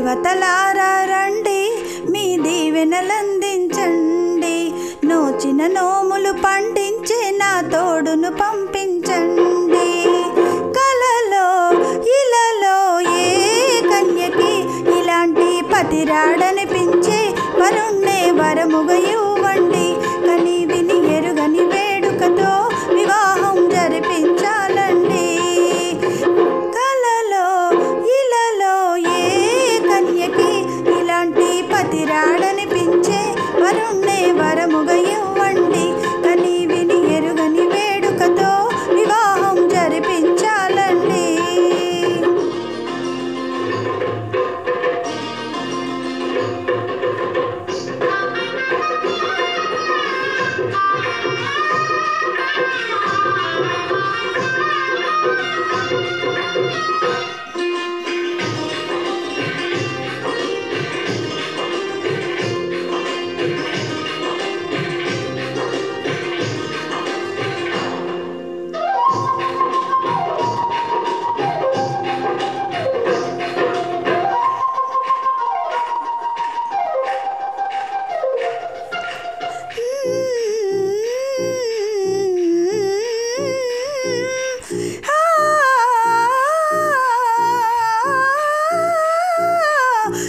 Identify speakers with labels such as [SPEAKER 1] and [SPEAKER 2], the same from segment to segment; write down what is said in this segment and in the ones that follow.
[SPEAKER 1] దేవతలారా రండి, మీ దీవెనలందించండి. నోచిన నోములు పండించే నా తోడును పంపించండి. కలలో ఇలలో ఏ కన్యకి ఇలాంటి పతిరాడనిపించే వరుణ్ణే వరముగా ఇవ్వండి. కని విని ఎరుగని వేడుకతో వివాహం జరిపించాలండి. కలలో ఇలలో ఏ కన్యకి ఇలాంటి పతిరాడనిపించే వరుణ్ణే వరముగా ఇవ్వండి. కని విని ఎరుగని వేడుకతో వివాహం జరిపించాలండి.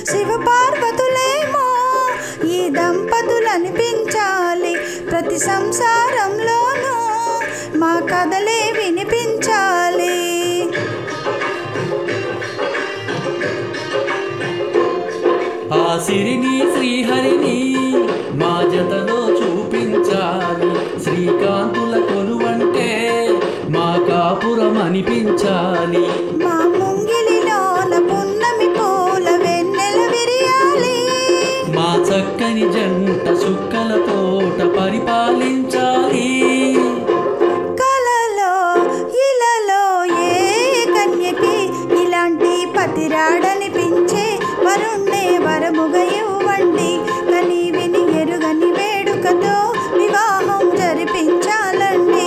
[SPEAKER 1] శివ పార్వతులేమో ఈ దంపతులనిపించాలి. ప్రతి సంసారంలోనూ మా కథలే వినిపించాలి.
[SPEAKER 2] ఆ సిరిని శ్రీహరిని మా జతలో చూపించాలి. శ్రీకాంతుల కొలువంటే మా కాపురం అనిపించాలి.
[SPEAKER 1] మా ముంగిలిలోన పున్నమి పూల వెన్నెల విరియాలి.
[SPEAKER 2] మా చక్కని జంట సుక్కల తోట పరిపాలించాలి.
[SPEAKER 1] కలలో ఇలలో ఏ కన్యకి ఇలాంటి పతిరాడనిపించే వరుణ్ణే వరముగా ఇవ్వండి. కని విని ఎరుగని వేడుకతో వివాహం జరిపించాలండి.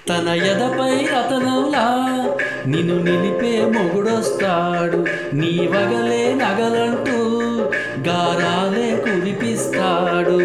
[SPEAKER 2] తన ఎదపై రతనంలా నిన్ను నిలిపే మొగుడొస్తాడు. నీ వగలే నగలంటూ గారాలే కురిపిస్తాడు.